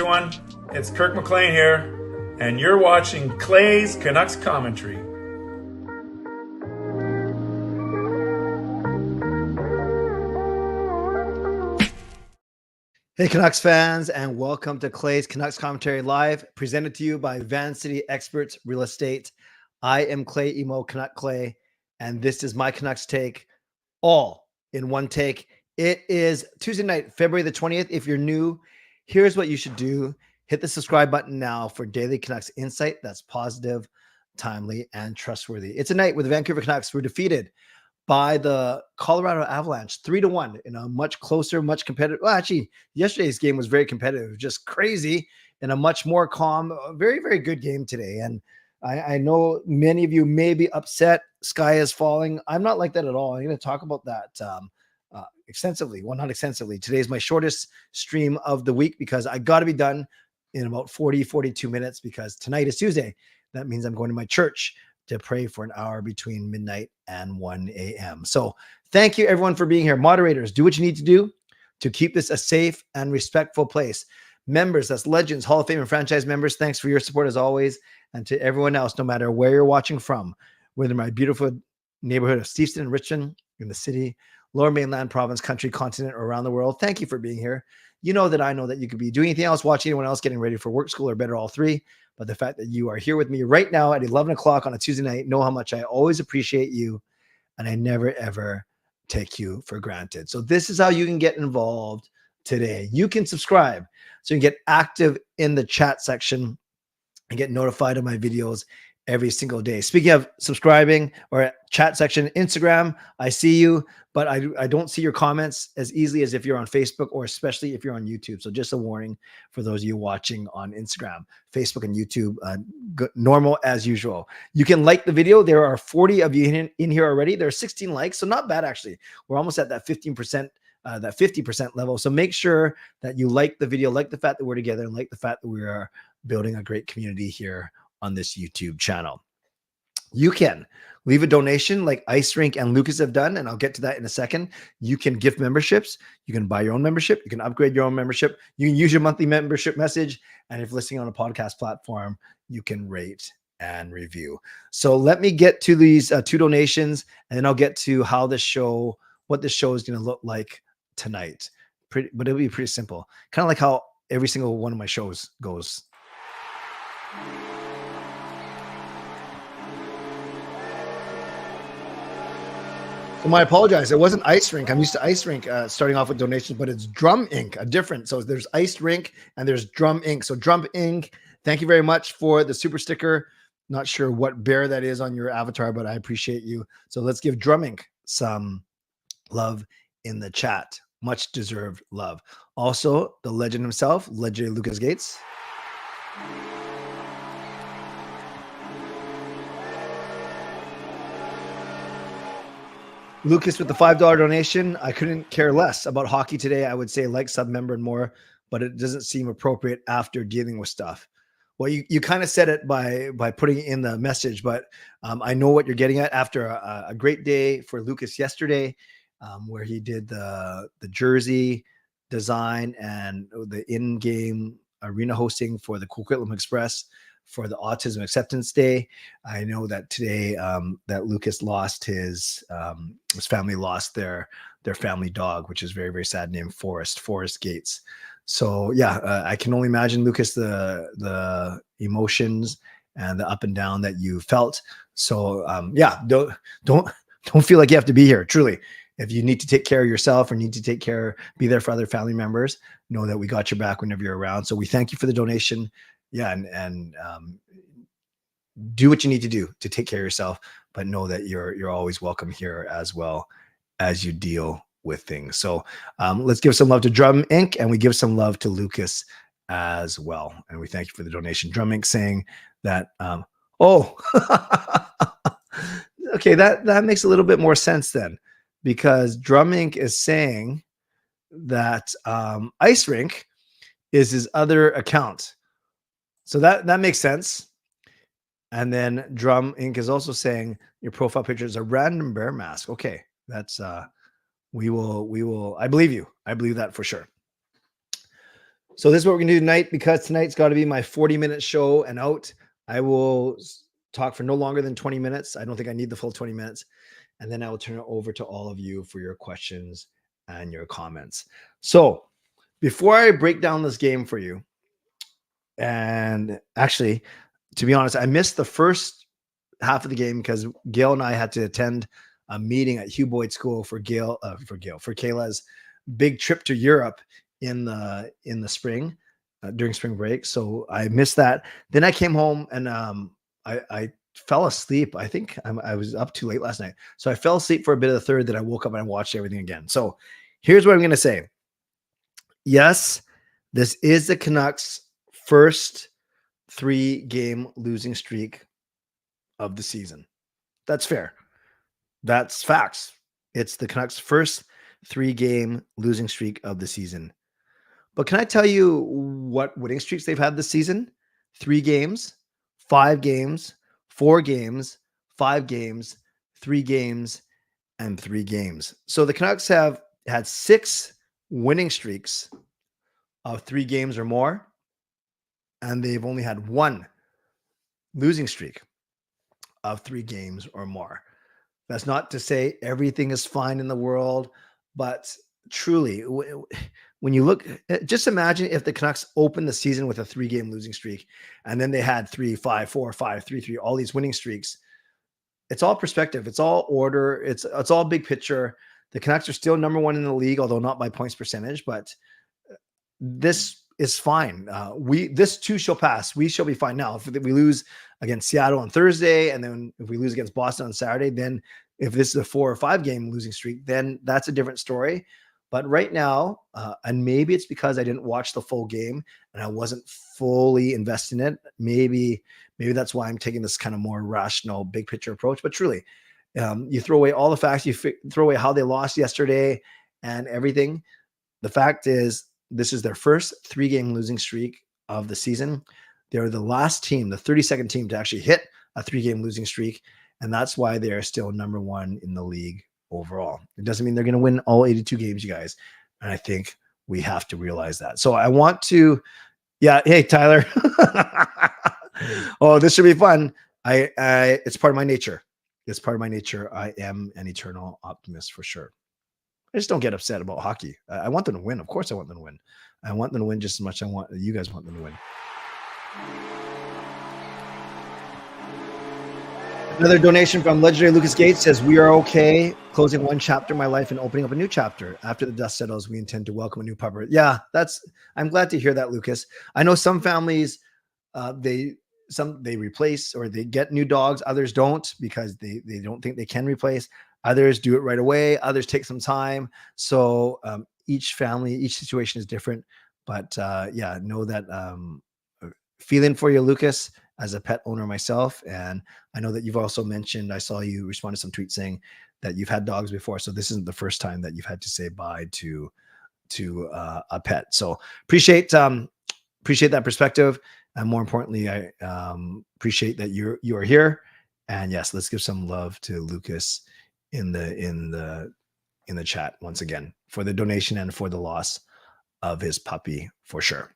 everyone. It's Kirk McLean here, and you're watching Clay's Canucks Commentary. Hey Canucks fans, and welcome to Clay's Canucks Commentary Live, presented to you by Van City Experts Real Estate. I am Clay Emo, Canuck Clay, and this is my Canucks take, all in one take. It is Tuesday night, February the 20th. If you're new, here's what you should do. Hit the subscribe button now for daily Canucks insight that's positive, timely, and trustworthy. It's a night where the Vancouver Canucks were defeated by the Colorado Avalanche 3-1 in a much closer, much competitive. Well, actually, yesterday's game was very competitive, just crazy, in a much more calm, very, very good game today. And I know many of you may be upset. Sky is falling. I'm not like that at all. I'm going to talk about that extensively. Well, not extensively. Today is my shortest stream of the week because I got to be done in about 42 minutes because tonight is Tuesday. That means I'm going to my church to pray for an hour between midnight and 1 a.m. So thank you everyone for being here. Moderators, do what you need to do to keep this a safe and respectful place. Members, that's legends, Hall of Fame and franchise members, thanks for your support as always. And to everyone else, no matter where you're watching from, whether in my beautiful neighborhood of Steveston and Richmond, in the city, Lower Mainland province, country, continent, or around the world, thank you for being here. You know that I know that you could be doing anything else, watching anyone else, getting ready for work, school, or better, all three. But the fact that you are here with me right now at 11 o'clock on a Tuesday night, know how much I always appreciate you, and I never, ever take you for granted. So this is how you can get involved today. You can subscribe so you can get active in the chat section and get notified of my videos every single day. Speaking of subscribing or chat section, Instagram, I see you, but I don't see your comments as easily as if you're on Facebook or especially if you're on YouTube. So just a warning for those of you watching on Instagram, Facebook, and YouTube, normal as usual. You can like the video. There are 40 of you in here already. There are 16 likes, so not bad actually. We're almost at that 15%, that 50% level. So make sure that you like the video, like the fact that we're together, and like the fact that we are building a great community here on this YouTube channel. You can leave a donation like Ice Rink and Lucas have done, and I'll get to that in a second. You can gift memberships. You can buy your own membership. You can upgrade your own membership. You can use your monthly membership message. And if listening on a podcast platform, you can rate and review. So let me get to these two donations, and then I'll get to how this show, what this show is going to look like tonight. But it'll be pretty simple. Kind of like how every single one of my shows goes. I apologize. It wasn't Ice Rink. I'm used to Ice Rink starting off with donations, but it's Drum Ink, a different. So there's Ice Rink and there's Drum Ink. So Drum Ink, thank you very much for the super sticker. Not sure what bear that is on your avatar, but I appreciate you. So let's give Drum Ink some love in the chat. Much deserved love. Also, the legend himself, legendary Lucas Gates. Lucas with the $5 donation. I couldn't care less about hockey today. I would say like, sub, member, and more, but it doesn't seem appropriate after dealing with stuff. Well, you kind of said it by putting it in the message, but I know what you're getting at after a great day for Lucas yesterday, where he did the jersey design and the in-game arena hosting for the Coquitlam Express for the Autism Acceptance Day. I know that today that Lucas lost his family lost their family dog, which is very, very sad, named Forrest Gates. So yeah, I can only imagine, Lucas, the emotions and the up and down that you felt. So yeah, don't feel like you have to be here. Truly, if you need to take care of yourself or need to be there for other family members, know that we got your back whenever you're around. So we thank you for the donation. Yeah, and do what you need to do to take care of yourself, but know that you're always welcome here as well as you deal with things. So let's give some love to Drum Inc. and we give some love to Lucas as well. And we thank you for the donation. Drum Inc. saying that, okay, that makes a little bit more sense then, because Drum Inc. is saying that Ice Rink is his other account. So that makes sense. And then Drum Inc. is also saying your profile picture is a random bear mask. Okay, that's we will. I believe you. I believe that for sure. So this is what we're going to do tonight, because tonight's got to be my 40-minute show and out. I will talk for no longer than 20 minutes. I don't think I need the full 20 minutes. And then I will turn it over to all of you for your questions and your comments. So before I break down this game for you, and actually, to be honest, I missed the first half of the game because Gail and I had to attend a meeting at Hugh Boyd School for Kayla's big trip to Europe in the spring, during spring break. So I missed that. Then I came home and I fell asleep. I think I was up too late last night. So I fell asleep for a bit of the third. Then I woke up and I watched everything again. So here's what I'm going to say. Yes, this is the Canucks' first 3-game losing streak of the season. That's fair. That's facts. It's the Canucks' first 3-game losing streak of the season. But can I tell you what winning streaks they've had this season? 3 games, 5 games, 4 games, 5 games, 3 games, and 3 games. So the Canucks have had 6 winning streaks of 3 games or more, and they've only had 1 losing streak of 3 games or more. That's not to say everything is fine in the world, but truly, when you look, just imagine if the Canucks opened the season with a 3-game losing streak, and then they had 3, 5, 4, 5, 3, 3, all these winning streaks. It's all perspective. It's all order. It's all big picture. The Canucks are still number 1 in the league, although not by points percentage, but this is fine. This too shall pass. We shall be fine. Now, if we lose against Seattle on Thursday, and then if we lose against Boston on Saturday, then if this is a 4 or 5 game losing streak, then that's a different story. But right now, and maybe it's because I didn't watch the full game and I wasn't fully invested in it. Maybe that's why I'm taking this kind of more rational, big picture approach. But truly, you throw away all the facts, you throw away how they lost yesterday and everything. The fact is, this is their first 3-game losing streak of the season. They're the last team, the 32nd team to actually hit a 3-game losing streak. And that's why they are still number 1 in the league overall. It doesn't mean they're going to win all 82 games, you guys. And I think we have to realize that. So I want to, hey, Tyler. Oh, this should be fun. It's part of my nature. It's part of my nature. I am an eternal optimist for sure. I just don't get upset about hockey. I want them to win. Of course I want them to win. I want them to win just as much as you guys want them to win. Another donation from legendary Lucas Gates says, "We are okay. Closing one chapter of my life and opening up a new chapter. After the dust settles, we intend to welcome a new pupper." Yeah, I'm glad to hear that, Lucas. I know some families, they replace or they get new dogs. Others don't because they don't think they can replace. Others do it right away. Others take some time. So each family, each situation is different. But know that feeling for you, Lucas, as a pet owner myself. And I know that you've also mentioned, I saw you respond to some tweets saying that you've had dogs before. So this isn't the first time that you've had to say bye to a pet. So appreciate that perspective. And more importantly, I appreciate that you are here. And yes, let's give some love to Lucas in the chat once again for the donation and for the loss of his puppy for sure.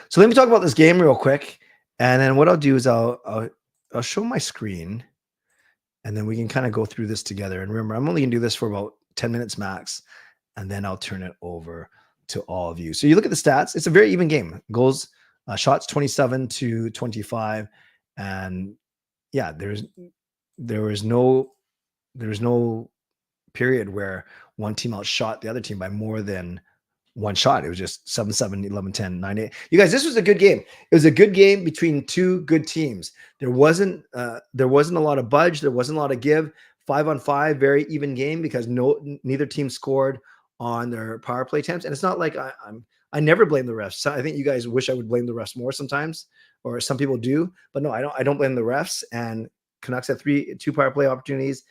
So let me talk about this game real quick. And then what I'll do is I'll show my screen, and then we can kind of go through this together. And remember, I'm only going to do this for about 10 minutes max, and then I'll turn it over to all of you. So you look at the stats. It's a very even game. Goals, shots 27-25. And yeah, there was no period where one team outshot the other team by more than one shot. It was just 7-7, 11-10, 9-8. You guys, this was a good game. It was a good game between two good teams. There wasn't a lot of budge. There wasn't a lot of give. 5-on-5, very even game because neither team scored on their power play attempts. And it's not like I never blame the refs. I think you guys wish I would blame the refs more sometimes, or some people do, but no, I don't blame the refs. And Canucks had 2 power play opportunities.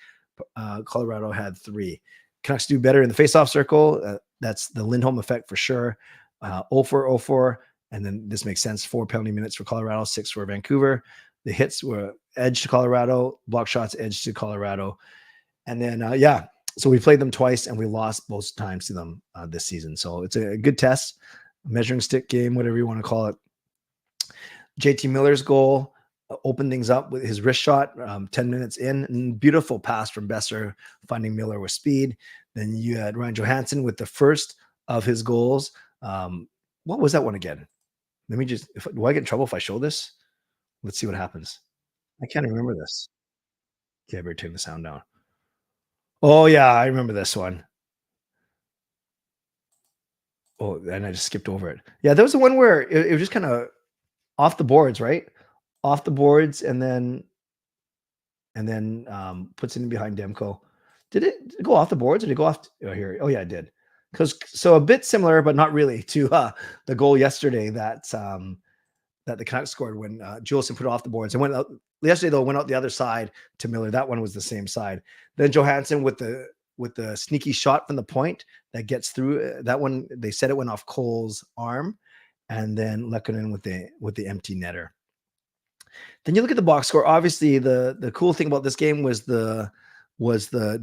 Colorado had 3. Canucks do better in the faceoff circle. That's the Lindholm effect for sure. 0-4, and then this makes sense. 4 penalty minutes for Colorado, 6 for Vancouver. The hits were edge to Colorado, block shots edge to Colorado. And then, so we played them twice and we lost both times to them this season. So it's a good test. measuring stick game, whatever you want to call it. JT Miller's goal opened things up with his wrist shot 10 minutes in. And beautiful pass from Besser, finding Miller with speed. Then you had Ryan Johansson with the first of his goals. What was that one again? Let me just, do I get in trouble if I show this? Let's see what happens. I can't remember this. Okay, I better turn the sound down. Oh, yeah, I remember this one. Oh, and I just skipped over it. Yeah, there was the one where it was just kind of off the boards, right? Off the boards, and then puts it in behind Demko. Did it go off the boards or did it go off? Oh, here. Oh, yeah, it did. So a bit similar, but not really, to the goal yesterday that the Canucks scored when Juleson put it off the boards. And went out yesterday, though, went out the other side to Miller. That one was the same side. Then Johansson with the sneaky shot from the point that gets through. That one, they said it went off Cole's arm, and then Lekkonen with the empty netter. Then you look at the box score. Obviously, the cool thing about this game was the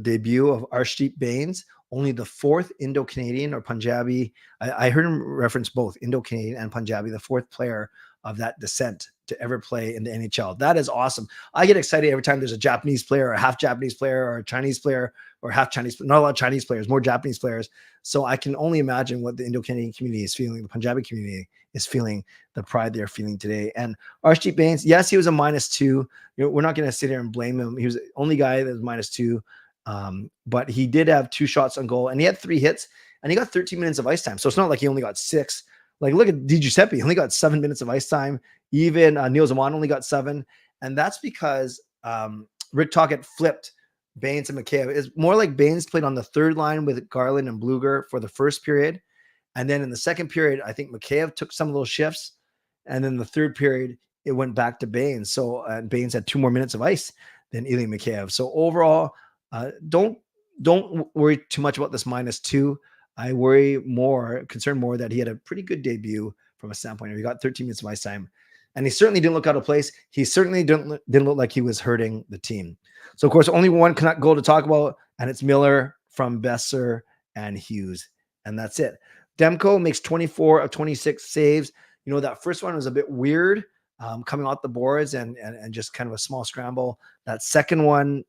debut of Arshdeep Bains, only the fourth Indo-Canadian or Punjabi. I heard him reference both Indo-Canadian and Punjabi, the fourth player of that descent to ever play in the NHL. That is awesome. I get excited every time there's a Japanese player, or a half Japanese player, or a Chinese player, or half Chinese. Not a lot of Chinese players, more Japanese players. So I can only imagine what the Indo-Canadian community is feeling, the Punjabi community is feeling, the pride they're feeling today. And Arshdeep Bains, yes, he was a -2. You know, we're not going to sit here and blame him. He was the only guy that was -2. But he did have 2 shots on goal, and he had 3 hits, and he got 13 minutes of ice time. So it's not like he only got 6. Like, look at Di Giuseppe, he only got 7 minutes of ice time. Even Neal Zaman only got 7. And that's because Rick Tocchet flipped Bains and Mikheyev. It's more like Bains played on the third line with Garland and Bluger for the first period. And then in the second period, I think Mikheyev took some of those shifts. And then the third period, it went back to Bains. So Bains had 2 more minutes of ice than Ilya Mikheyev. So overall, don't worry too much about this -2. I concerned more that he had a pretty good debut from a standpoint of he got 13 minutes of ice time, and he certainly didn't look out of place. He certainly didn't look like he was hurting the team. So of course, only one Canuck goal to talk about, and it's Miller from Besser and Hughes, and that's it. Demko makes 24 of 26 saves. You know, that first one was a bit weird, coming off the boards and just kind of a small scramble. That second one,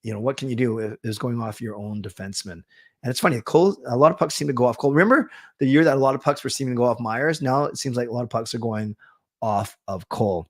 you know, what can you do? Is going off your own defenseman. And it's funny, Cole, a lot of pucks seem to go off Cole. Remember the year that a lot of pucks were seeming to go off Myers? Now it seems like a lot of pucks are going off of Cole.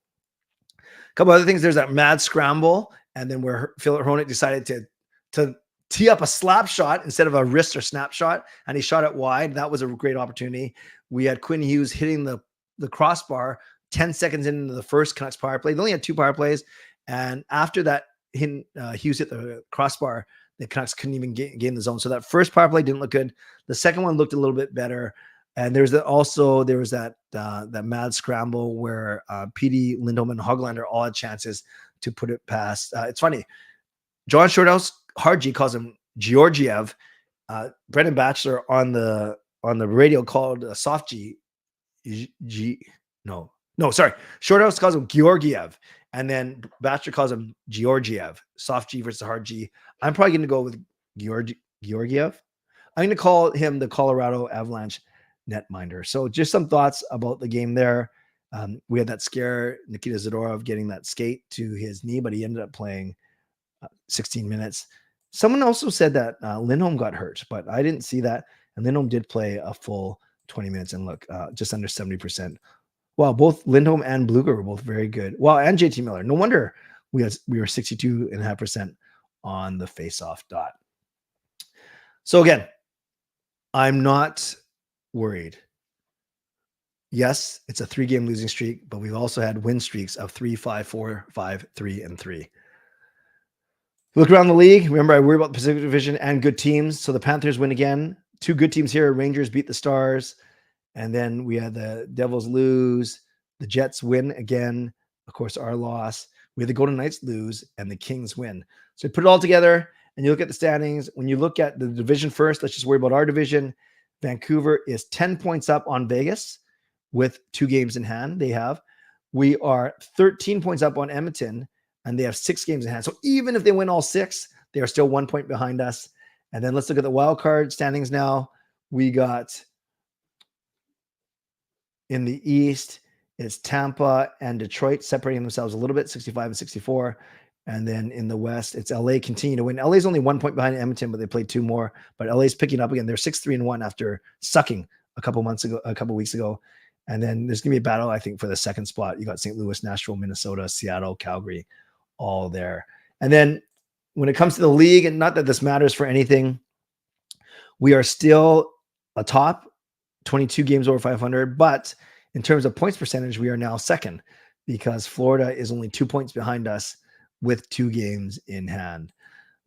A couple other things. There's that mad scramble, and then where Philip Hronek decided to tee up a slap shot instead of a wrist or snap shot, and he shot it wide. That was a great opportunity. We had Quinn Hughes hitting the crossbar 10 seconds into the first Canucks power play. They only had 2 power plays, and after that, Hughes hit the crossbar, the Canucks couldn't even gain the zone. So that first power play didn't look good. The second one looked a little bit better. And there was that mad scramble where PD, Lindholm, and Hoglander all had chances to put it past. It's funny. John Shorthouse, Hard G calls him Georgiev. Brendan Batchelor on the radio called Soft G. Sorry. Shorthouse calls him Georgiev. And then Batchelor calls him Georgiev. Soft G versus Hard G. I'm probably going to go with Georgiev. I'm going to call him the Colorado Avalanche netminder. So just some thoughts about the game there. We had that scare, Nikita Zadorov getting that skate to his knee, but he ended up playing 16 minutes. Someone also said that Lindholm got hurt, but I didn't see that. And Lindholm did play a full 20 minutes and look just under 70%. Wow, both Lindholm and Bluger were both very good. Wow, and JT Miller. No wonder we were 62.5% on the face-off dot. So again, I'm not worried. Yes, it's a 3-game losing streak, but we've also had win streaks of 3, 5, 4, 5, 3, and 3. Look around the league. Remember, I worry about the Pacific Division and good teams. So the Panthers win again. 2 good teams here. Rangers beat the Stars. And then we had the Devils lose. The Jets win again. Of course, our loss. We had the Golden Knights lose and the Kings win. So you put it all together and you look at the standings. When you look at the division first, let's just worry about our division. Vancouver is 10 points up on Vegas with 2 games in hand. We are 13 points up on Edmonton, and they have 6 games in hand. So even if they win all 6, they are still 1 point behind us. And then let's look at the wild card standings now. We got In the East, it's Tampa and Detroit separating themselves a little bit, 65 and 64. And then in the West, it's LA continue to win. LA's only 1 point behind Edmonton, but they played 2 more. But LA's picking up again. They're 6-3-1 after sucking a couple weeks ago. And then there's gonna be a battle, I think, for the second spot. You got St. Louis, Nashville, Minnesota, Seattle, Calgary, all there. And then when it comes to the league, and not that this matters for anything, we are still atop 22 games over 500, but in terms of points percentage, we are now second because Florida is only 2 points behind us with 2 games in hand.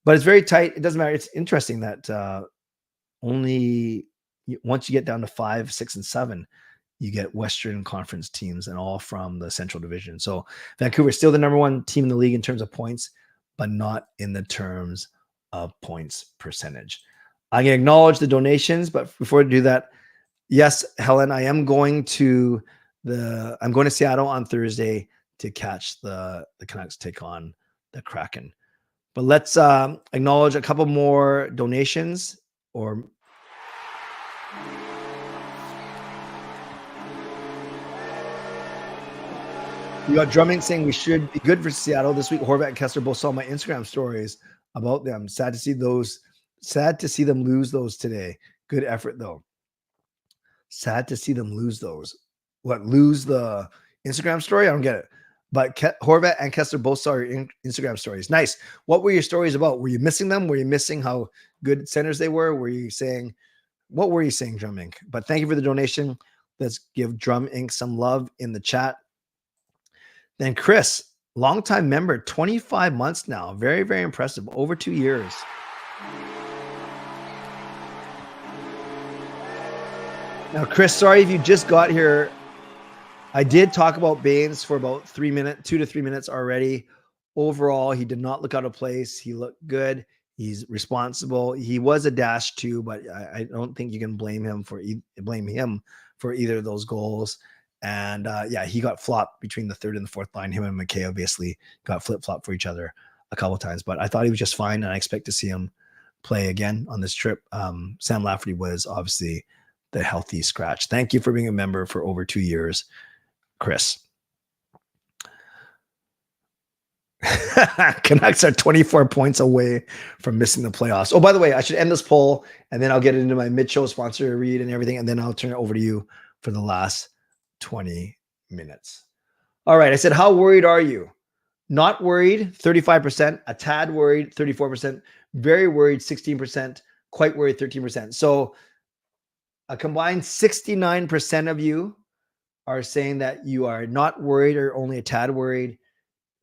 But it's very tight. It doesn't matter. It's interesting that only once you get down to 5, 6, and 7, you get Western Conference teams and all from the Central Division. So Vancouver is still the number 1 team in the league in terms of points, but not in the terms of points percentage. I'm going to acknowledge the donations, but before I do that, yes, Helen, I am going to Seattle on Thursday to catch the Canucks take on the Kraken. But let's acknowledge a couple more donations. Or you got Drumming saying we should be good for Seattle this week. Horvat and Kessler both saw my Instagram stories about them. Sad to see them lose those today. Good effort though. Sad to see them lose those. What, lose the Instagram story? I don't get it. But Horvat and Kessler both saw your Instagram stories. Nice. What were your stories about? Were you missing them? Were you missing how good centers they were? What were you saying, Drum Inc? But thank you for the donation. Let's give Drum Inc some love in the chat. Then Chris, longtime member, 25 months now. Very, very impressive. Over 2 years. Now, Chris, sorry if you just got here. I did talk about Bains for about 2 to 3 minutes already. Overall, he did not look out of place. He looked good. He's responsible. He was a -2, but I don't think you can blame him for either of those goals. And yeah, he got flopped between the third and the fourth line. Him and McKay obviously got flip-flopped for each other a couple of times, but I thought he was just fine, and I expect to see him play again on this trip. Sam Lafferty was obviously the healthy scratch. Thank you for being a member for over 2 years, Chris. Canucks are 24 points away from missing the playoffs. Oh, by the way, I should end this poll, and then I'll get into my mid-show sponsor read and everything, and then I'll turn it over to you for the last 20 minutes. All right. I said, how worried are you? Not worried, 35%, a tad worried, 34%, very worried, 16%, quite worried, 13%. So a combined 69% of you are saying that you are not worried or only a tad worried.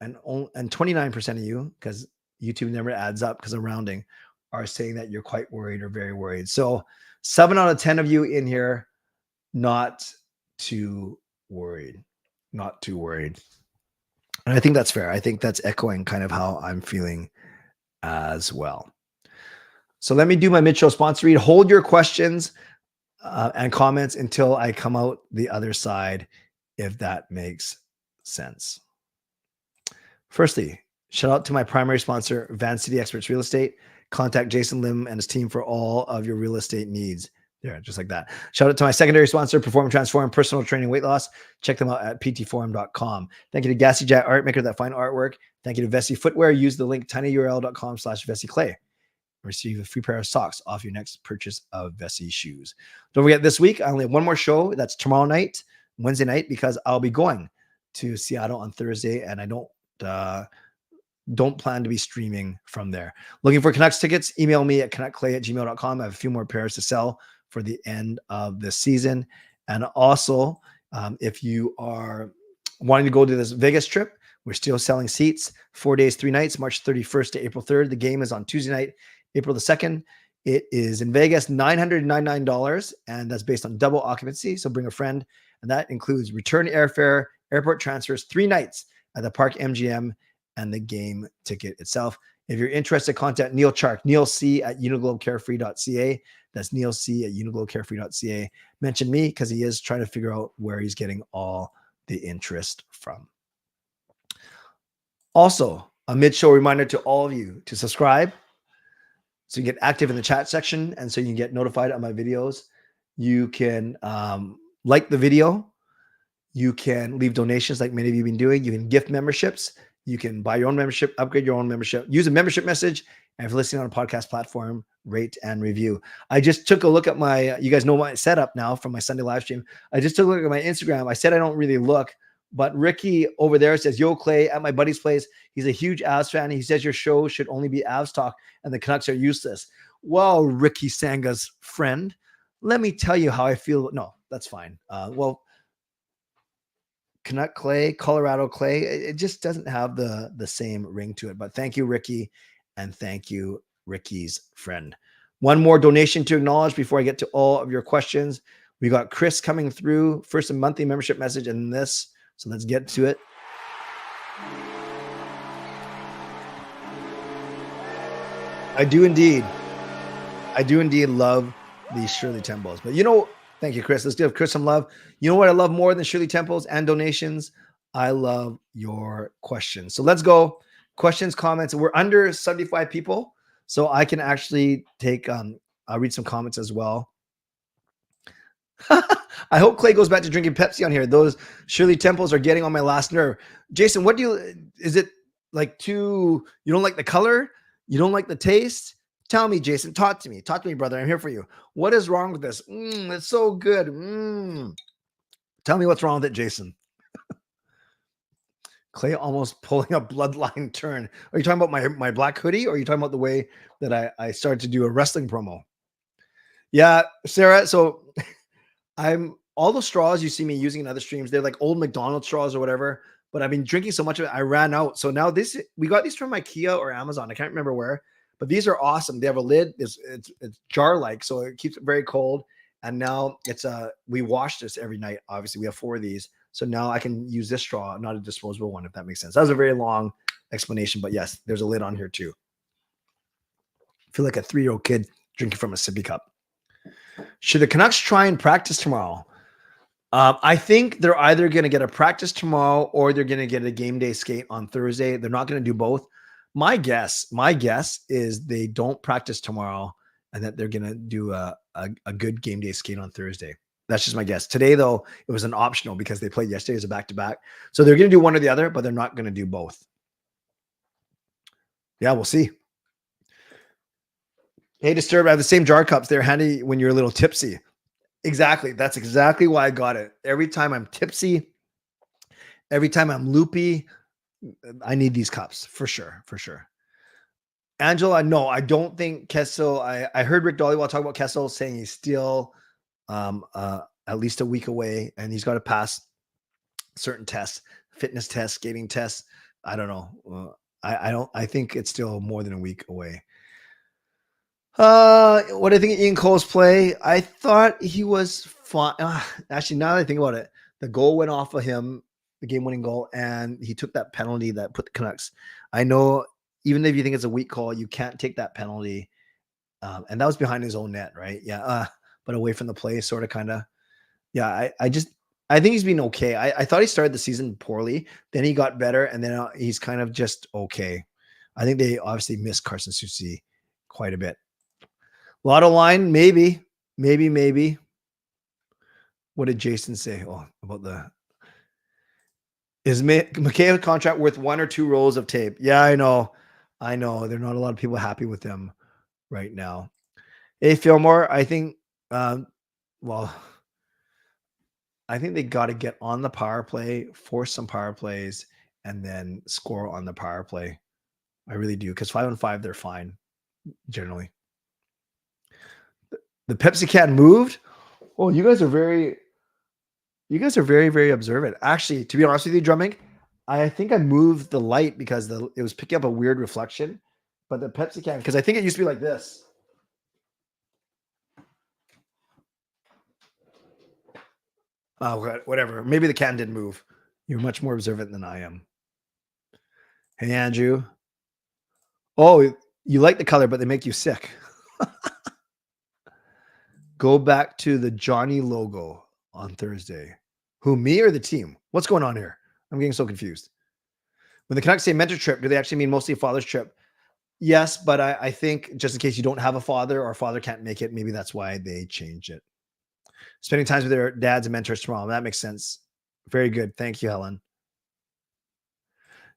And 29% of you, because YouTube never adds up because of rounding, are saying that you're quite worried or very worried. So 7 out of 10 of you in here, not too worried. And I think that's fair. I think that's echoing kind of how I'm feeling as well. So let me do my mid-show sponsor read. Hold your questions and comments until I come out the other side, if that makes sense. Firstly, shout out to my primary sponsor, Van City Experts Real Estate. Contact Jason Lim and his team for all of your real estate needs. Yeah, just like that. Shout out to my secondary sponsor, Perform Transform, personal training, weight loss. Check them out at ptforum.com. Thank you to Gassy Jet Art Maker, that fine artwork. Thank you to Vessi Footwear. Use the link tinyurl.com/VessiClay. Receive a free pair of socks off your next purchase of Vessi shoes. Don't forget, this week, I only have one more show. That's tomorrow night, Wednesday night, because I'll be going to Seattle on Thursday, and I don't plan to be streaming from there. Looking for Canucks tickets? Email me at canuckclay@gmail.com. I have a few more pairs to sell for the end of the season. And also, if you are wanting to go to this Vegas trip, we're still selling seats. 4 days, 3 nights, March 31st to April 3rd. The game is on Tuesday night, April the 2nd. It is in Vegas, $999, and that's based on double occupancy. So bring a friend, and that includes return airfare, airport transfers, 3 nights at the Park MGM, and the game ticket itself. If you're interested, contact Neal Chark, neilc@uniglobecarefree.ca. That's neilc@uniglobecarefree.ca. Mention me because he is trying to figure out where he's getting all the interest from. Also, a mid-show reminder to all of you to subscribe so you get active in the chat section and so you can get notified on my videos. You can like the video. You can leave donations like many of you have been doing. You can gift memberships. You can buy your own membership, upgrade your own membership, use a membership message. And if you're listening on a podcast platform, rate and review. I just took a look at my, you guys know my setup now from my Sunday live stream. I just took a look at my Instagram. I said I don't really look, but Ricky over there says, yo, Clay, at my buddy's place. He's a huge Avs fan. He says your show should only be Avs talk and the Canucks are useless. Well, Ricky Sanga's friend, let me tell you how I feel. No, that's fine. Canuck Clay, Colorado Clay, it just doesn't have the same ring to it. But thank you, Ricky, and thank you, Ricky's friend. One more donation to acknowledge before I get to all of your questions. We got Chris coming through, first a monthly membership message and this. So let's get to it. I do indeed love these Shirley Temples. But thank you, Chris. Let's give Chris some love. You know what I love more than Shirley Temples and donations? I love your questions. So let's go. Questions, comments. We're under 75 people, so I can actually take, I'll read some comments as well. I hope Clay goes back to drinking Pepsi on here. Those Shirley Temples are getting on my last nerve. Jason, is it like you don't like the color? You don't like the taste? Tell me, Jason. Talk to me, brother. I'm here for you. What is wrong with this? It's so good. Tell me what's wrong with it, Jason. Clay almost pulling a bloodline turn. Are you talking about my black hoodie, or are you talking about the way that I started to do a wrestling promo? Yeah, Sarah. So all those straws you see me using in other streams, they're like old McDonald's straws or whatever. But I've been drinking so much of it, I ran out. So now we got these from IKEA or Amazon. I can't remember where. But these are awesome. They have a lid. It's jar-like, so it keeps it very cold. And now we wash this every night. Obviously, we have 4 of these. So now I can use this straw, not a disposable one, if that makes sense. That was a very long explanation, but yes, there's a lid on here too. I feel like a 3-year-old kid drinking from a sippy cup. Should the Canucks try and practice tomorrow? I think they're either going to get a practice tomorrow or they're going to get a game day skate on Thursday. They're not going to do both. My guess is they don't practice tomorrow and that they're going to do a good game day skate on Thursday. That's just my guess. Today, though, it was an optional because they played yesterday as a back-to-back. So they're going to do one or the other, but they're not going to do both. Yeah, we'll see. Hey, Disturbed, I have the same jar cups. They're handy when you're a little tipsy. Exactly. That's exactly why I got it. Every time I'm tipsy, every time I'm loopy, I need these cups for sure. Angela, no, I don't think Kessel. I heard Rick Dollywell talk about Kessel saying he's still at least a week away and he's got to pass certain tests, fitness tests, skating tests. I don't know. I think it's still more than a week away. What do I think of Ian Cole's play? I thought he was fine. Actually, now that I think about it, the goal went off of him, the game-winning goal, and he took that penalty that put the Canucks. I know, even if you think it's a weak call, you can't take that penalty. And that was behind his own net, right? Yeah, but away from the play, sort of, kind of. Yeah, I think he's been okay. I thought he started the season poorly. Then he got better, and then he's kind of just okay. I think they obviously missed Carson Soucy quite a bit. Lotto line, maybe. What did Jason say? Oh, about is McKay's contract worth 1 or 2 rolls of tape? Yeah, I know. There are not a lot of people happy with him right now. Hey, Fillmore, I think, I think they got to get on the power play, force some power plays, and then score on the power play. I really do, because 5-on-5, they're fine, generally. The Pepsi can moved. Oh, you guys are very, very observant. Actually, to be honest with you, Drumming, I think I moved the light because it was picking up a weird reflection. But the Pepsi can, because I think it used to be like this. Oh, whatever. Maybe the can didn't move. You're much more observant than I am. Hey, Andrew. Oh, you like the color, but they make you sick. Go back to the Johnny logo on Thursday. Who, me or the team? What's going on here? I'm getting so confused. When the Canucks say mentor trip, do they actually mean mostly a father's trip? Yes, but I think just in case you don't have a father or a father can't make it, maybe that's why they changed it. Spending time with their dads and mentors tomorrow. That makes sense. Very good. Thank you, Helen.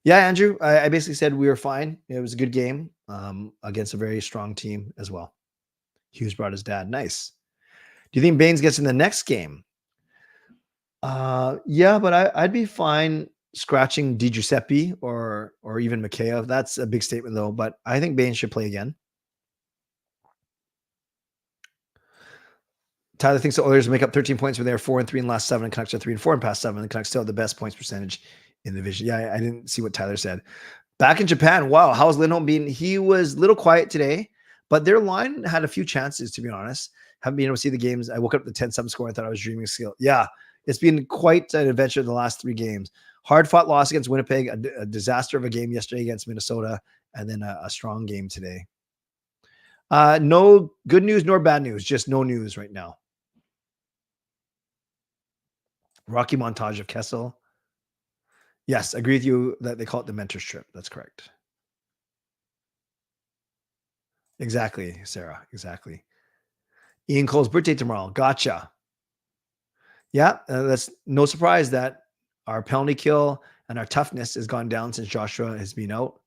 Yeah, Andrew, I basically said we were fine. It was a good game against a very strong team as well. Hughes brought his dad. Nice. Do you think Bains gets in the next game? Yeah, but I'd be fine scratching Di Giuseppe or even Mikheyev. That's a big statement though, but I think Bains should play again. Tyler thinks the Oilers make up 13 points when they're 4-3 in the last 7, and Canucks are 3-4 in past 7. The Canucks still have the best points percentage in the division. Yeah, I didn't see what Tyler said. Back in Japan, wow, how's Lindholm being? He was a little quiet today, but their line had a few chances, to be honest. Haven't been able to see the games. I woke up at the 10-7 score. I thought I was dreaming skill. Yeah, it's been quite an adventure the last 3 games. Hard-fought loss against Winnipeg, a disaster of a game yesterday against Minnesota, and then a strong game today. No good news nor bad news, just no news right now. Rocky montage of Kessel. Yes, agree with you that they call it the mentor's trip. That's correct. Exactly, Sarah. Exactly. Ian Cole's birthday tomorrow. Gotcha. Yeah, that's no surprise that our penalty kill and our toughness has gone down since Joshua has been out.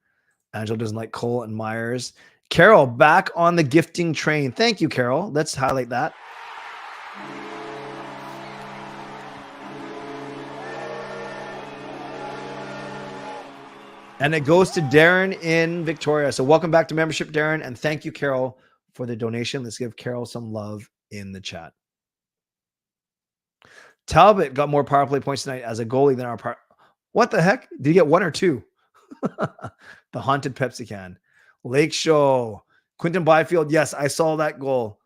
Angelo doesn't like Cole and Myers. Carol, back on the gifting train. Thank you, Carol. Let's highlight that. And it goes to Darren in Victoria. So welcome back to membership, Darren. And thank you, Carol, for the donation. Let's give Carol some love in the chat. Talbot got more power play points tonight as a goalie than our part. What the heck? Did he get 1 or 2? The haunted Pepsi can. Lake Show. Quinton Byfield. Yes, I saw that goal.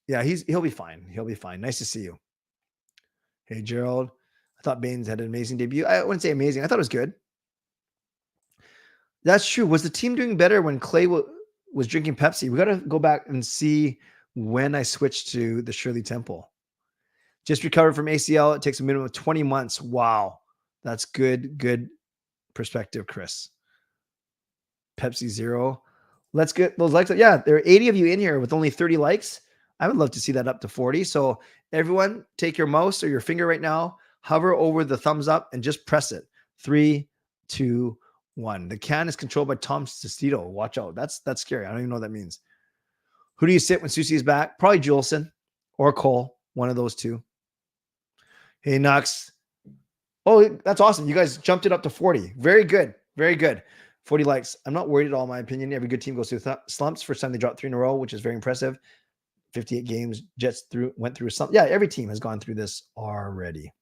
Yeah, he'll be fine. He'll be fine. Nice to see you. Hey, Gerald. I thought Bains had an amazing debut. I wouldn't say amazing. I thought it was good. That's true. Was the team doing better when Clay was drinking Pepsi? We got to go back and see when I switched to the Shirley Temple. Just recovered from ACL. It takes a minimum of 20 months. Wow. That's good perspective, Chris. Pepsi Zero. Let's get those likes. Yeah, there are 80 of you in here with only 30 likes. I would love to see that up to 40. So everyone take your mouse or your finger right now, hover over the thumbs up and just press it. 3, 2, 1. The can is controlled by Tom Sestito. Watch out. That's scary. I don't even know what that means. Who do you sit when Susie is back? Probably Juleson or Cole. One of those two. Hey, Knox. Oh, that's awesome. You guys jumped it up to 40. Very good. Very good. 40 likes. I'm not worried at all, in my opinion. Every good team goes through slumps. First time they dropped 3 in a row, which is very impressive. 58 games. Jets went through some. Yeah, every team has gone through this already.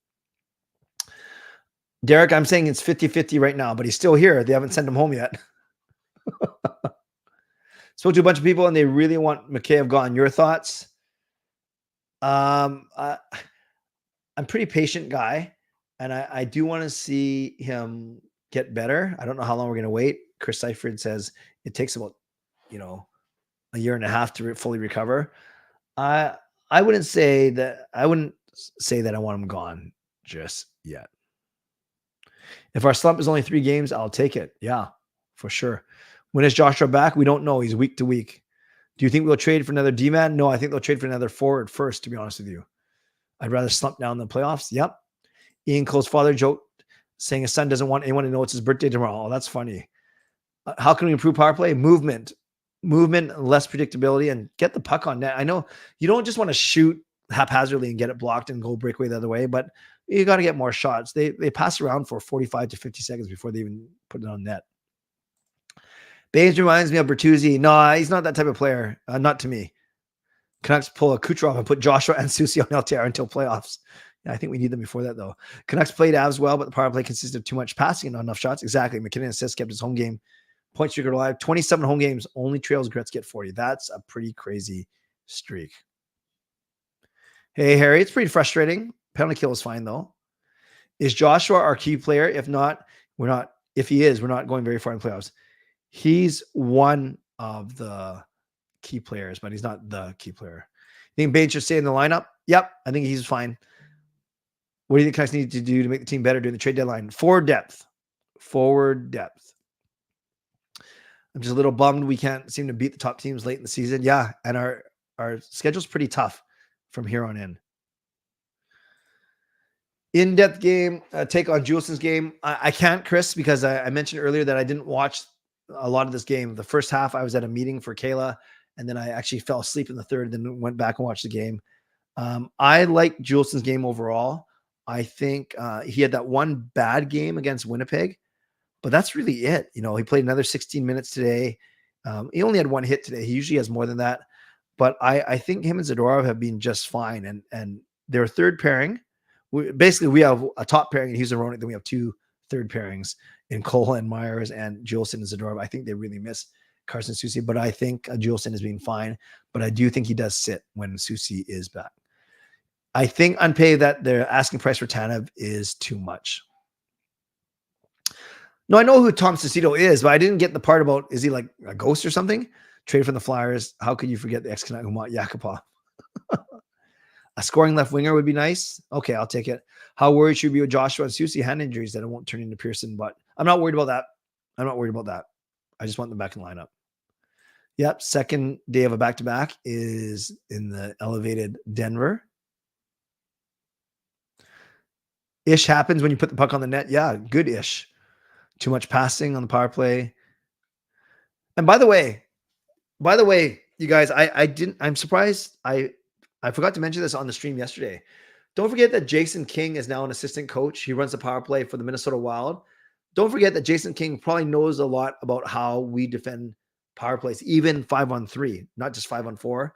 Derek, I'm saying it's 50-50 right now, but he's still here. They haven't sent him home yet. Spoke to a bunch of people, and they really want Mikheyev gone. Your thoughts? I'm a pretty patient guy, and I do want to see him get better. I don't know how long we're going to wait. Chris Seifert says it takes about, a year and a half to fully recover. I wouldn't say that I want him gone just yet. If our slump is only 3 games, I'll take it. Yeah, for sure. When is Joshua back? We don't know. He's week to week. Do you think we'll trade for another D-man? No, I think they'll trade for another forward first, to be honest with you. I'd rather slump down than playoffs. Yep. Ian Cole's father joked, saying his son doesn't want anyone to know it's his birthday tomorrow. Oh, that's funny. How can we improve power play? Movement, less predictability, and get the puck on net. I know you don't just want to shoot haphazardly and get it blocked and go breakaway the other way, but you got to get more shots. They pass around for 45 to 50 seconds before they even put it on net. Baines reminds me of Bertuzzi. No, he's not that type of player. Not to me. Canucks pull a Kucherov and put Joshua and Susie on LTR until playoffs. Yeah, I think we need them before that, though. Canucks played Avs well, but the power play consisted of too much passing and not enough shots. Exactly. McKinnon assists kept his home game point streak alive. 27 home games, only trails Gretzky at 40. That's a pretty crazy streak. Hey, Harry, it's pretty frustrating. Penalty kill is fine, though. Is Joshua our key player? If not, we're not. If he is, we're not going very far in playoffs. He's one of the key players, but he's not the key player. You think Baines should stay in the lineup? Yep, I think he's fine. What do you think Canucks need to do to make the team better during the trade deadline? Forward depth. I'm just a little bummed we can't seem to beat the top teams late in the season. Yeah, and our schedule's pretty tough from here on in. In-depth game, take on Juleson's game. I can't, Chris, because I mentioned earlier that I didn't watch a lot of this game. The first half, I was at a meeting for Kayla, and then I actually fell asleep in the third, then went back and watched the game. I like Juleson's game overall. I think he had that one bad game against Winnipeg, but that's really it. You know, he played another 16 minutes today. He only had one hit today. He usually has more than that. But I think him and Zadorov have been just fine. And their third pairing, we have a top pairing in Houston Roenick, then we have two third pairings in Cole and Myers and Juleson and Zadorov. I think they really miss Carson Soucy, but I think Juleson has been fine. But I do think he does sit when Soucy is back. I think unpaid that their asking price for Tanev is too much. No, I know who Tom Cicito is, but I didn't get the part about, is he like a ghost or something? Traded from the Flyers. How could you forget the ex-Canuck Yakupov? A scoring left winger would be nice. Okay, I'll take it. How worried should we be with Joshua and Soucy hand injuries that it won't turn into Pearson? But I'm not worried about that. I just want them back in the lineup. Yep, second day of a back-to-back is in the elevated Denver. Ish happens when you put the puck on the net. Yeah, good ish. Too much passing on the power play. And by the way, you guys, I'm surprised. I forgot to mention this on the stream yesterday. Don't forget that Jason King is now an assistant coach. He runs the power play for the Minnesota Wild. Don't forget that Jason King probably knows a lot about how we defend power plays, even 5-on-3, not just 5-on-4.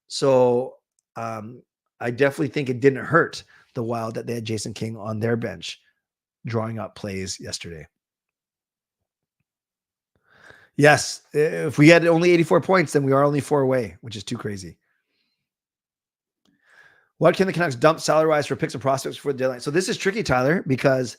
So I definitely think it didn't hurt the Wild that they had Jason King on their bench drawing up plays yesterday. Yes, if we had only 84 points, then we are only 4 away, which is too crazy. What can the Canucks dump salary-wise for picks and prospects before the deadline? So this is tricky, Tyler, because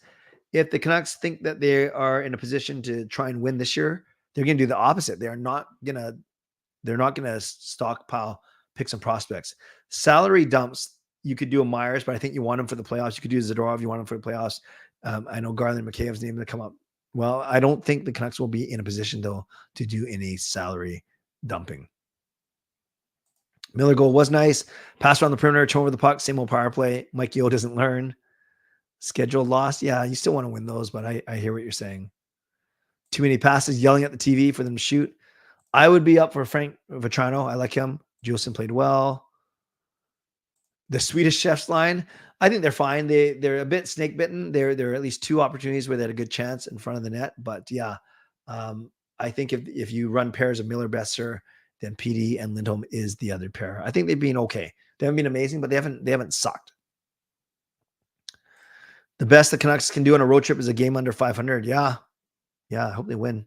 if the Canucks think that they are in a position to try and win this year, they're going to do the opposite. They're not gonna stockpile picks and prospects. Salary dumps, you could do a Myers, but I think you want him for the playoffs. You could do Zadorov, you want him for the playoffs. I know Garland McKay's name to come up. Well, I don't think the Canucks will be in a position, though, to do any salary dumping. Miller goal was nice. Pass around the perimeter, turn over the puck, same old power play. Mike Yeo doesn't learn. Scheduled loss. Yeah, you still want to win those, but I hear what you're saying. Too many passes, yelling at the TV for them to shoot. I would be up for Frank Vetrano. I like him. Juleson played well. The Swedish Chefs line, I think they're fine. They're a bit snake bitten. There are at least 2 opportunities where they had a good chance in front of the net. But yeah, I think if you run pairs of Miller Besser, then PD and Lindholm is the other pair. I think they've been okay. They haven't been amazing, but they haven't sucked. The best the Canucks can do on a road trip is a game under 500. Yeah, I hope they win.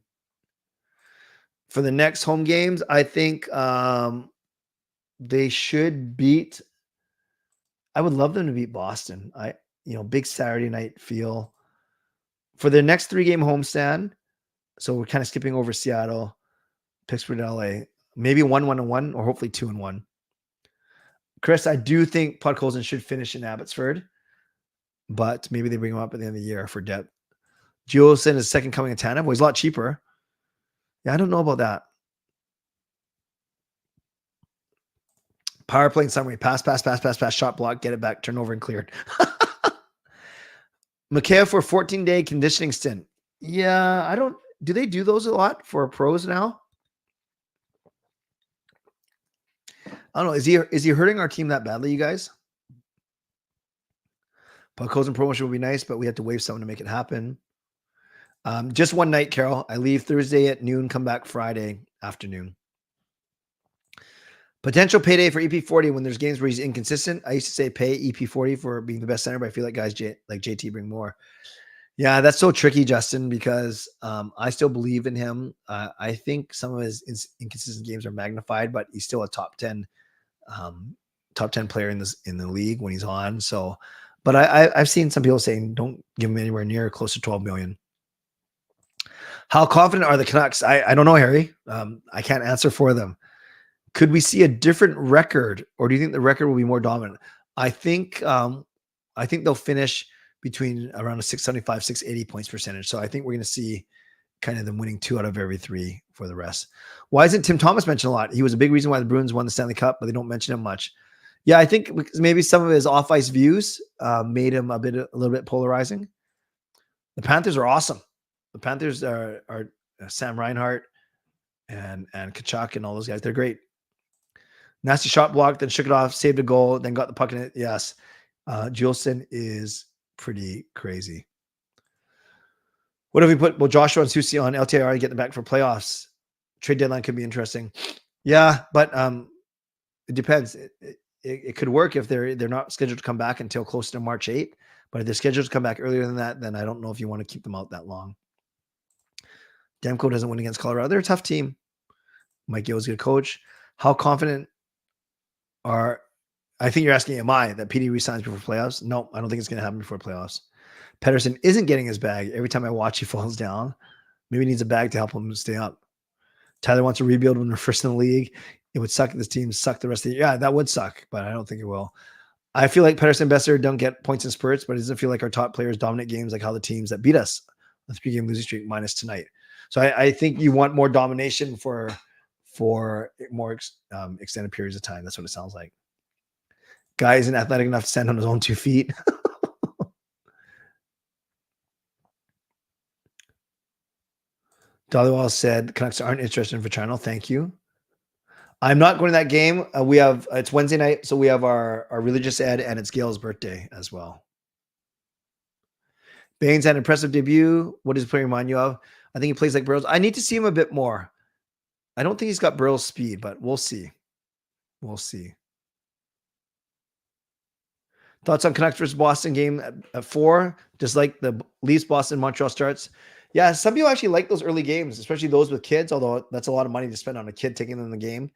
For the next home games, I think they should beat. I would love them to beat Boston. Big Saturday night feel for their next 3-game homestand. So we're kind of skipping over Seattle, Pittsburgh, LA, maybe 1-1-1, or hopefully 2-1. Chris, I do think Podkolzin should finish in Abbotsford, but maybe they bring him up at the end of the year for depth. Juleson is second coming of Tanev. Well, he's a lot cheaper. Yeah, I don't know about that. Power play in summary. Pass, shot block, get it back, turnover and cleared. Mikheyev for a 14-day conditioning stint. Yeah, do they do those a lot for pros now? I don't know. Is he hurting our team that badly, you guys? Podkolzin promotion would be nice, but we have to waive someone to make it happen. Just one night, Carol. I leave Thursday at noon, come back Friday afternoon. Potential payday for EP40 when there's games where he's inconsistent. I used to say pay EP40 for being the best center, but I feel like guys like JT bring more. Yeah, that's so tricky, Justin, because I still believe in him. I think some of his inconsistent games are magnified, but he's still a top 10 player in the league when he's on. So, but I've seen some people saying don't give him anywhere near close to 12 million. How confident are the Canucks? I don't know, Harry. I can't answer for them. Could we see a different record, or do you think the record will be more dominant? I think they'll finish between around a 675, 680 points percentage. So I think we're going to see kind of them winning 2 out of every 3 for the rest. Why isn't Tim Thomas mentioned a lot? He was a big reason why the Bruins won the Stanley Cup, but they don't mention him much. Yeah, I think maybe some of his off-ice views made him a little bit polarizing. The Panthers are awesome. The Panthers are Sam Reinhart and Kachuk and all those guys. They're great. Nasty shot block, then shook it off, saved a goal, then got the puck in it. Yes. Juleson is pretty crazy. What if we put Joshua and Susie on LTIR to get them back for playoffs? Trade deadline could be interesting. Yeah, but it depends. It could work if they're not scheduled to come back until close to March 8th. But if they're scheduled to come back earlier than that, then I don't know if you want to keep them out that long. Demko doesn't win against Colorado. They're a tough team. Mike Yale's a good coach. How confident are... I think you're asking, am I, that PD resigns before playoffs? No, I don't think it's going to happen before playoffs. Pedersen isn't getting his bag. Every time I watch, he falls down. Maybe he needs a bag to help him stay up. Tyler wants to rebuild when they're first in the league. It would suck if this team sucked the rest of the year. Yeah, that would suck, but I don't think it will. I feel like Pedersen and Besser don't get points in spurts, but it doesn't feel like our top players dominate games like how the teams that beat us on the 3-game losing streak minus tonight. So I think you want more domination for more extended periods of time. That's what it sounds like. Guy isn't athletic enough to stand on his own 2 feet. Dollywall said Canucks aren't interested in Vatrano. Thank you. I'm not going to that game. It's Wednesday night, so we have our religious ed, and it's Gail's birthday as well. Bains had an impressive debut. What does the player remind you of? I think he plays like Burrows. I need to see him a bit more. I don't think he's got Burrows' speed, but we'll see. We'll see. Thoughts on Canucks versus Boston game at 4? Just like the Leafs, Boston, Montreal starts. Yeah, some people actually like those early games, especially those with kids, although that's a lot of money to spend on a kid taking them in the game.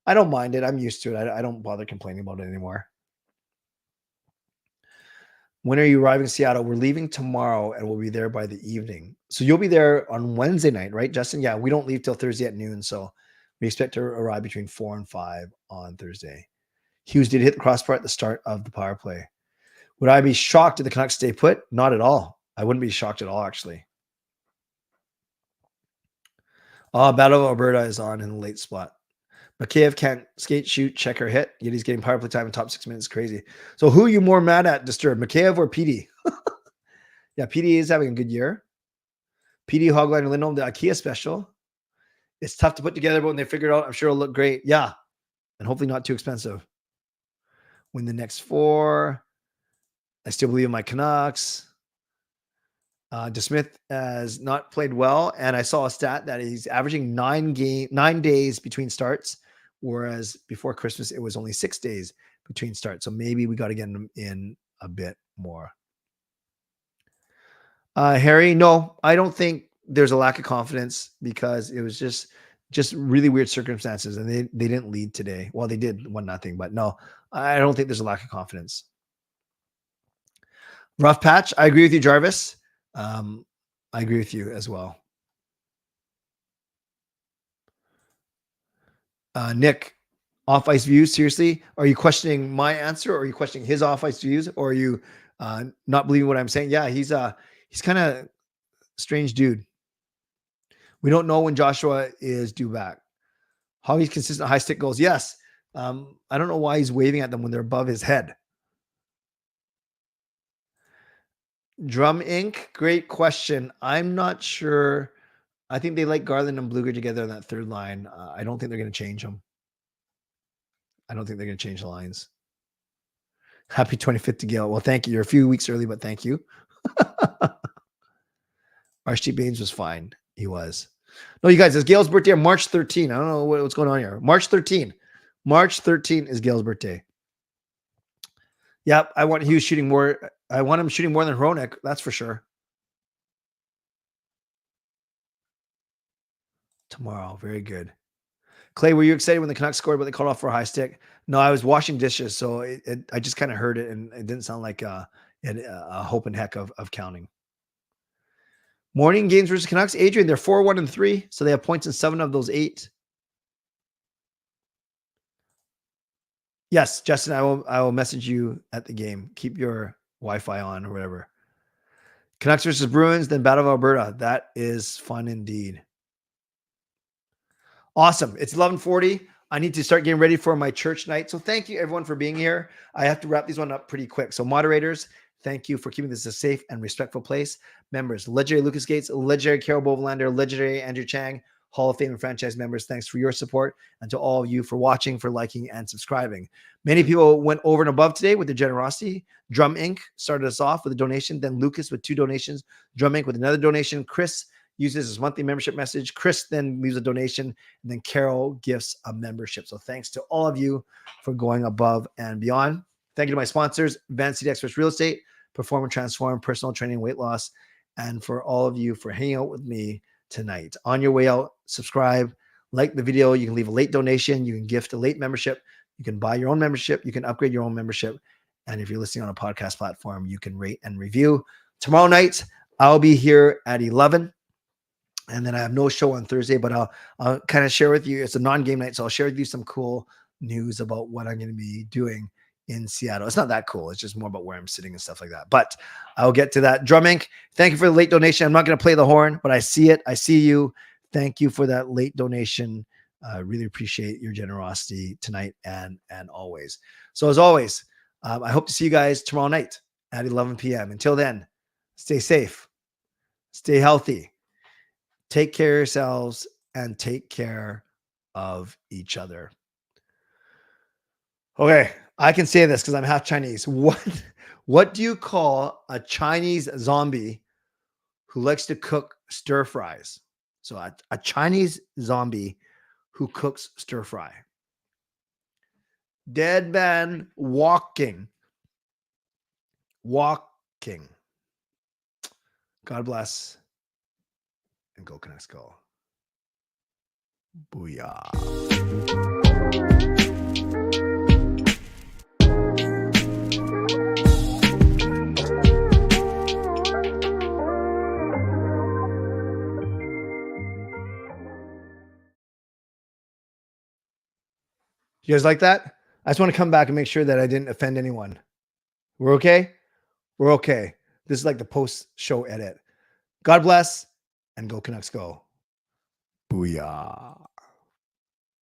I don't mind it. I'm used to it. I don't bother complaining about it anymore. When are you arriving in Seattle? We're leaving tomorrow, and we'll be there by the evening. So you'll be there on Wednesday night, right, Justin? Yeah, we don't leave till Thursday at noon, so we expect to arrive between 4 and 5 on Thursday. Hughes did hit the crossbar at the start of the power play. Would I be shocked if the Canucks stay put? Not at all. I wouldn't be shocked at all, actually. Battle of Alberta is on in the late spot. Mikheyev can't skate, shoot, check, or hit, yet he's getting power play time in top 6 minutes. Crazy. So who are you more mad at, Disturb, Mikheyev or PD? Yeah, PD is having a good year. PD, Hogline, and Lindholm, the IKEA special. It's tough to put together, but when they figure it out, I'm sure it'll look great. Yeah, and hopefully not too expensive. Win the next 4. I still believe in my Canucks. DeSmith has not played well, and I saw a stat that he's averaging 9 days between starts, whereas before Christmas it was only 6 days between starts. So maybe we got to get him in a bit more. Harry, no, I don't think there's a lack of confidence because it was just really weird circumstances, and they didn't lead today. Well, they did 1-0, but no, I don't think there's a lack of confidence. Rough patch. I agree with you, Jarvis. I agree with you as well. Nick, off-ice views, seriously? Are you questioning my answer, or are you questioning his off-ice views, or are you not believing what I'm saying? Yeah, he's kind of strange dude. We don't know when Joshua is due back. How he's consistent high stick goals. Yes. I don't know why he's waving at them when they're above his head. Drum Inc. Great question. I'm not sure. I think they like Garland and Bluger together on that third line. I don't think they're going to change them. I don't think they're going to change the lines. Happy 25th to Gail. Well, thank you. You're a few weeks early, but thank you. Arshdeep Bains was fine. He was. No, you guys, it's Gail's birthday on March 13. I don't know what's going on here. March 13. March 13 is Gail's birthday. Yep, I want Hughes shooting more. I want him shooting more than Hronek. That's for sure. Tomorrow. Very good. Clay, were you excited when the Canucks scored, but they called off for a high stick? No, I was washing dishes, so I just kind of heard it, and it didn't sound like a hope and heck of counting. Morning games versus Canucks. Adrian, they're 4-1-3, so they have points in 7 of those 8. Yes, Justin, I will message you at the game. Keep your Wi-Fi on or whatever. Canucks versus Bruins, then Battle of Alberta. That is fun indeed. Awesome. It's 11:40. I need to start getting ready for my church night. So thank you everyone for being here. I have to wrap these one up pretty quick. So moderators, thank you for keeping this a safe and respectful place. Members, legendary Lucas Gates, legendary Carol Bovelander, legendary Andrew Chang, Hall of Fame and franchise members, thanks for your support. And to all of you for watching, for liking, and subscribing. Many people went over and above today with their generosity. Drum Inc. started us off with a donation. Then Lucas with 2 donations. Drum Inc. with another donation. Chris uses his monthly membership message. Chris then leaves a donation. And then Carol gifts a membership. So thanks to all of you for going above and beyond. Thank you to my sponsors, Van City Experts Real Estate, Perform and Transform, Personal Training, Weight Loss, and for all of you for hanging out with me tonight. On your way out, subscribe, like the video. You can leave a late donation. You can gift a late membership. You can buy your own membership. You can upgrade your own membership. And if you're listening on a podcast platform, you can rate and review. Tomorrow night, I'll be here at 11. And then I have no show on Thursday, but I'll kind of share with you. It's a non-game night, so I'll share with you some cool news about what I'm going to be doing in Seattle. It's not that cool. It's just more about where I'm sitting and stuff like that. But I'll get to that. Drum Inc., thank you for the late donation. I'm not going to play the horn, but I see it. I see you. Thank you for that late donation. I really appreciate your generosity tonight and always. So as always, I hope to see you guys tomorrow night at 11 p.m. Until then, stay safe, stay healthy, take care of yourselves, and take care of each other. Okay, I can say this because I'm half Chinese. What do you call a Chinese zombie who likes to cook stir fries? So a Chinese zombie who cooks stir fry. Dead man walking. Walking. God bless. And go Canucks go. Booyah. You guys like that? I just want to come back and make sure that I didn't offend anyone. We're okay? We're okay. This is like the post-show edit. God bless and go Canucks go. Booyah.